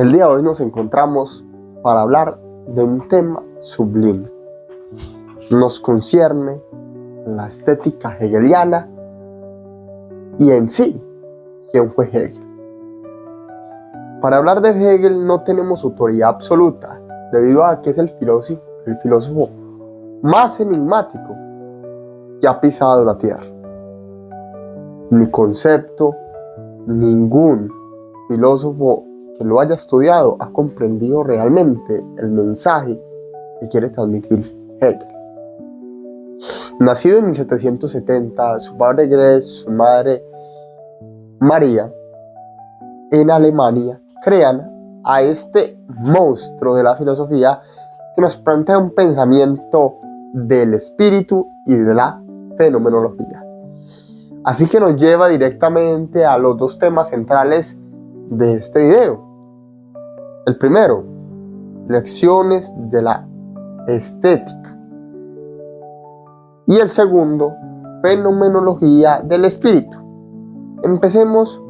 El día de hoy nos encontramos para hablar de un tema sublime. Nos concierne la estética hegeliana y en sí, ¿quién fue Hegel? Para hablar de Hegel no tenemos autoridad absoluta, debido a que es el filósofo más enigmático que ha pisado la tierra. Ni concepto, ningún filósofo que lo haya estudiado ha comprendido realmente el mensaje que quiere transmitir Hegel. Nacido en 1770, su padre Goethe, su madre María, en Alemania, crean a este monstruo de la filosofía que nos plantea un pensamiento del espíritu y de la fenomenología. Así que nos lleva directamente a los dos temas centrales de este video. El primero, lecciones de la estética. Y el segundo, fenomenología del espíritu. Empecemos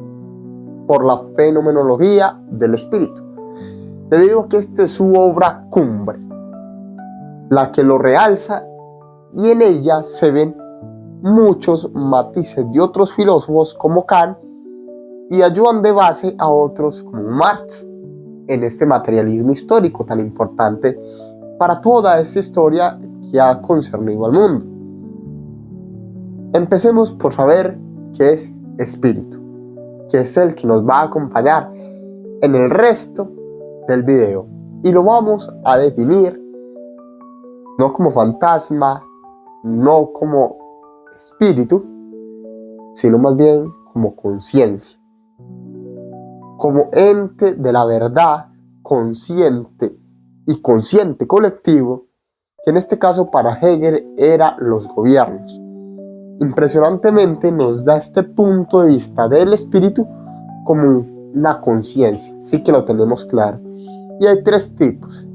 por la fenomenología del espíritu, debido a que esta es su obra cumbre, la que lo realza, y en ella se ven muchos matices de otros filósofos como Kant y ayudan de base a otros como Marx en este materialismo histórico tan importante para toda esta historia que ha concernido al mundo. Empecemos por saber qué es espíritu, que es el que nos va a acompañar en el resto del video, y lo vamos a definir no como fantasma, no como espíritu, sino más bien como conciencia, como ente de la verdad consciente y consciente colectivo, que en este caso para Hegel era los gobiernos. Impresionantemente nos da este punto de vista del espíritu como una conciencia, sí que lo tenemos claro. Y hay tres tipos: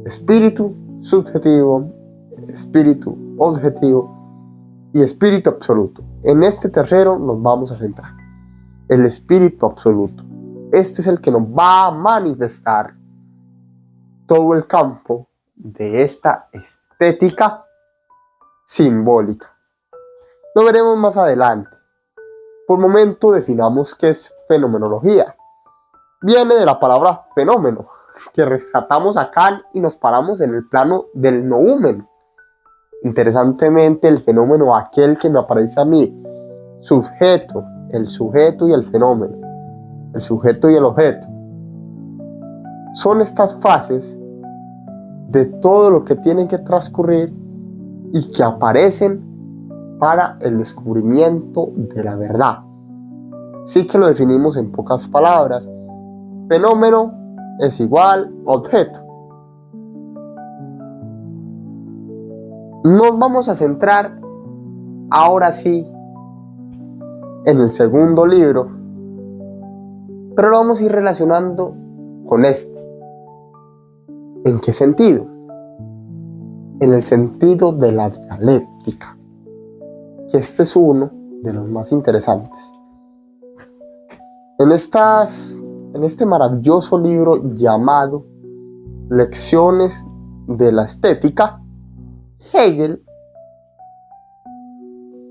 espíritu subjetivo, espíritu objetivo y espíritu absoluto. En este tercero nos vamos a centrar, el espíritu absoluto. Este es el que nos va a manifestar todo el campo de esta estética simbólica. Lo veremos más adelante. Por momento definamos qué es fenomenología. Viene de la palabra fenómeno, que rescatamos a Kant y nos paramos en el plano del noúmeno. Interesantemente, el fenómeno, aquel que me aparece a mí, sujeto, el sujeto y el fenómeno, el sujeto y el objeto, son estas fases de todo lo que tienen que transcurrir y que aparecen para el descubrimiento de la verdad. Sí que lo definimos en pocas palabras: fenómeno es igual objeto. Nos vamos a centrar ahora sí en el segundo libro, pero lo vamos a ir relacionando con este. ¿En qué sentido? En el sentido de la dialéctica, que este es uno de los más interesantes. En este maravilloso libro llamado Lecciones de la Estética, Hegel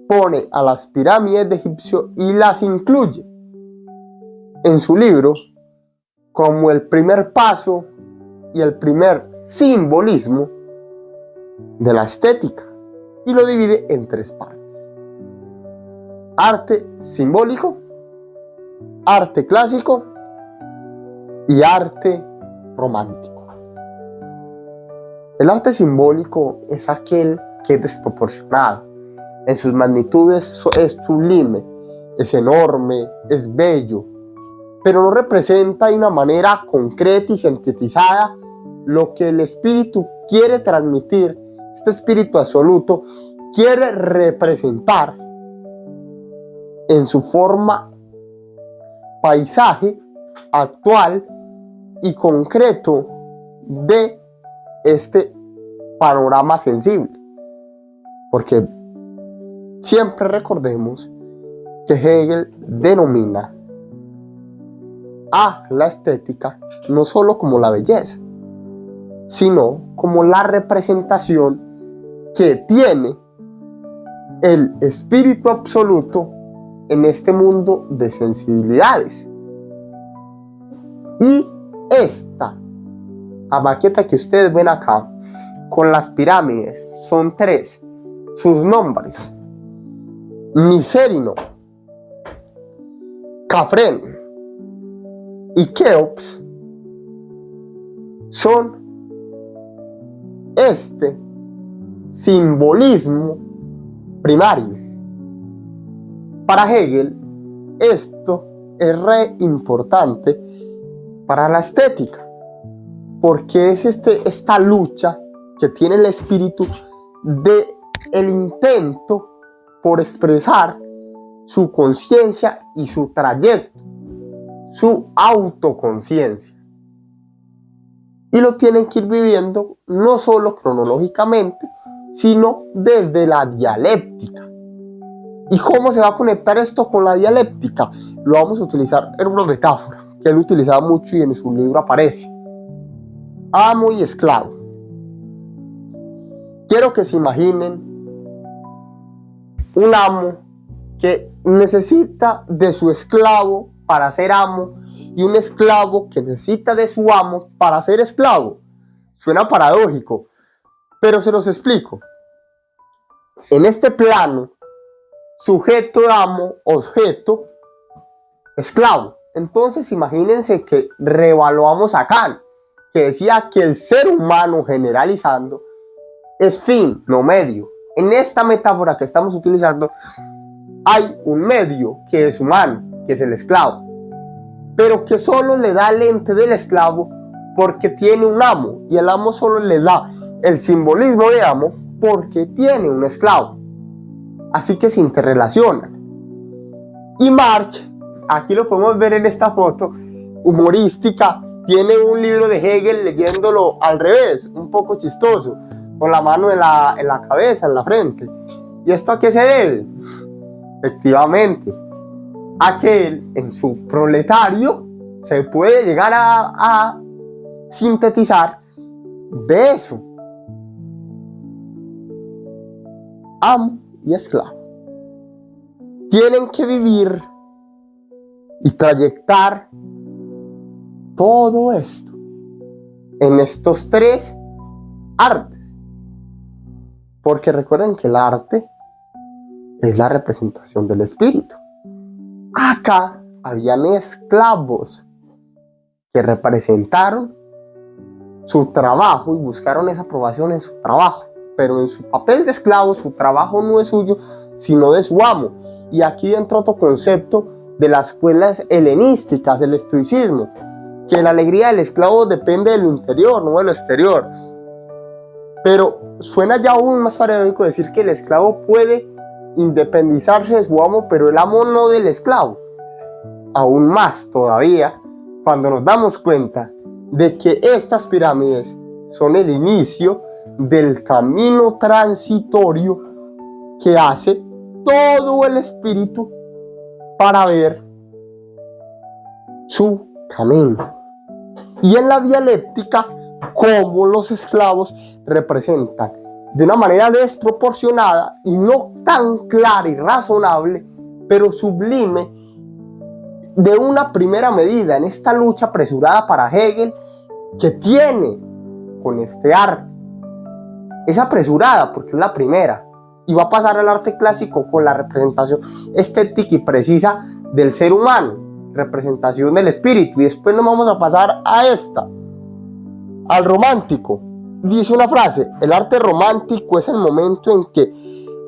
pone a las pirámides de Egipcio y las incluye en su libro como el primer paso y el primer simbolismo de la estética, y lo divide en tres partes: arte simbólico, arte clásico y arte romántico. El arte simbólico es aquel que es desproporcionado. En sus magnitudes es sublime, es enorme, es bello, pero no representa de una manera concreta y sintetizada lo que el espíritu quiere transmitir. Este espíritu absoluto quiere representar en su forma paisaje actual y concreto de este panorama sensible, porque siempre recordemos que Hegel denomina a la estética no solo como la belleza, sino como la representación que tiene el espíritu absoluto en este mundo de sensibilidades. Y esta maqueta que ustedes ven acá con las pirámides son 3. Sus nombres: Micerino, Khafre y Keops son este simbolismo primario. Para Hegel, esto es re importante para la estética, porque es esta lucha que tiene el espíritu de el intento por expresar su conciencia y su trayecto, su autoconciencia. Y lo tienen que ir viviendo no solo cronológicamente, sino desde la dialéctica. ¿Y cómo se va a conectar esto con la dialéctica? Lo vamos a utilizar en una metáfora que él utilizaba mucho y en su libro aparece: amo y esclavo. Quiero que se imaginen un amo que necesita de su esclavo para ser amo y un esclavo que necesita de su amo para ser esclavo. Suena paradójico, pero se los explico. En este plano, sujeto, amo, objeto, esclavo. Entonces imagínense que reevaluamos a Kant, que decía que el ser humano, generalizando, es fin, no medio. En esta metáfora que estamos utilizando hay un medio que es humano, que es el esclavo, pero que solo le da el ente del esclavo porque tiene un amo, y el amo solo le da el simbolismo de amo porque tiene un esclavo. Así que se interrelacionan. Y Marx, aquí lo podemos ver en esta foto humorística, tiene un libro de Hegel leyéndolo al revés, un poco chistoso, con la mano en la cabeza, en la frente. ¿Y esto a qué se debe? Efectivamente, a que él, en su proletario, se puede llegar a sintetizar de eso: amo y esclavo. Tienen que vivir y trayectar todo esto en estos 3 artes. Porque recuerden que el arte es la representación del espíritu. Acá habían esclavos que representaron su trabajo y buscaron esa aprobación en su trabajo. Pero en su papel de esclavo, su trabajo no es suyo, sino de su amo. Y aquí entra otro concepto de las escuelas helenísticas, el estoicismo, que la alegría del esclavo depende de lo interior, no de lo exterior. Pero suena ya aún más paradójico decir que el esclavo puede independizarse de su amo, pero el amo no del esclavo. Aún más todavía, cuando nos damos cuenta de que estas pirámides son el inicio del camino transitorio que hace todo el espíritu para ver su camino. Y en la dialéctica, cómo los esclavos representan de una manera desproporcionada y no tan clara y razonable, pero sublime, de una primera medida en esta lucha apresurada para Hegel que tiene con este arte. Es apresurada porque es la primera, y va a pasar al arte clásico con la representación estética y precisa del ser humano, representación del espíritu, y después nos vamos a pasar a esta, al romántico. Dice una frase: el arte romántico es el momento en que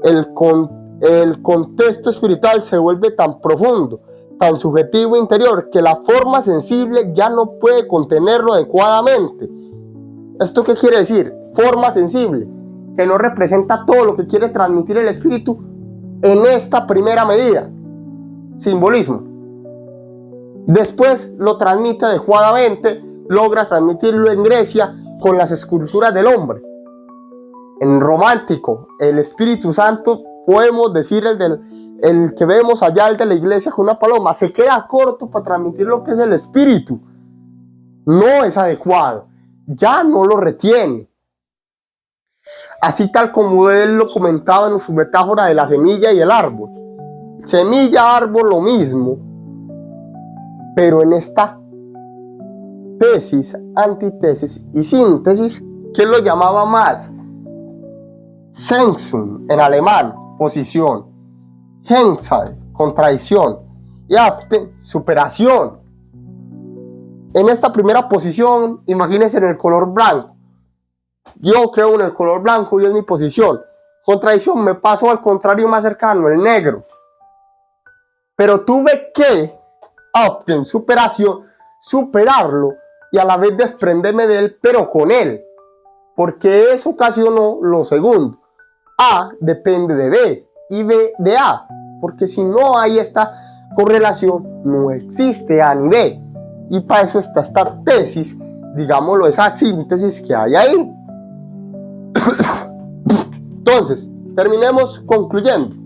el contexto espiritual se vuelve tan profundo, tan subjetivo e interior, que la forma sensible ya no puede contenerlo adecuadamente. ¿Esto qué quiere decir? Forma sensible, que no representa todo lo que quiere transmitir el espíritu en esta primera medida, simbolismo. Después lo transmite adecuadamente, logra transmitirlo en Grecia con las esculturas del hombre. En romántico, el Espíritu Santo podemos decir el que vemos allá, el de la iglesia con una paloma, se queda corto para transmitir lo que es el espíritu. No es adecuado, ya no lo retiene. Así tal como él lo comentaba en su metáfora de la semilla y el árbol. Semilla, árbol, lo mismo. Pero en esta tesis, antitesis y síntesis, ¿qué lo llamaba más? Sensum en alemán, posición. Hensal, contradicción. Y Aften, superación. En esta primera posición, imagínense en el color blanco. Yo creo en el color blanco y es mi posición. Contradicción, me paso al contrario más cercano, el negro. Pero tuve que, Aften, superación, superarlo y a la vez desprenderme de él, pero con él. Porque eso ocasionó lo segundo. A depende de B y B de A. Porque si no hay esta correlación, no existe A ni B. Y para eso está esta tesis, digámoslo, esa síntesis que hay ahí. Entonces, terminemos concluyendo.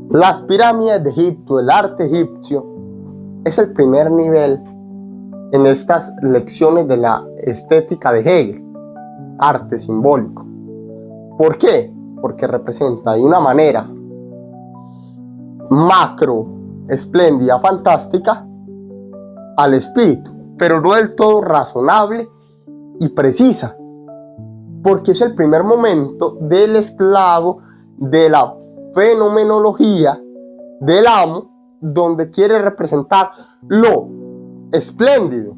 Las pirámides de Egipto, el arte egipcio, es el primer nivel en estas lecciones de la estética de Hegel, arte simbólico. ¿Por qué? Porque representa de una manera macro, espléndida, fantástica al espíritu, pero no del todo razonable y precisa, porque es el primer momento del esclavo, de la fenomenología del amo, donde quiere representar lo espléndido,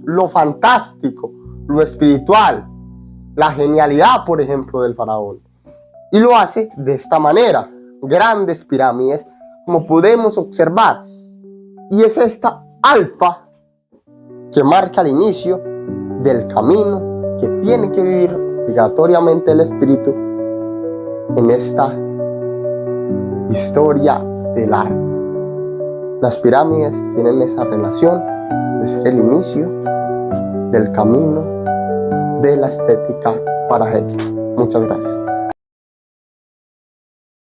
lo fantástico, lo espiritual, la genialidad, por ejemplo, del faraón. Y lo hace de esta manera, grandes pirámides, como podemos observar. Y es esta alfa que marca el inicio del camino que tiene que vivir obligatoriamente el espíritu en esta historia del arte. Las pirámides tienen esa relación de ser el inicio del camino de la estética para Hegel. Muchas gracias.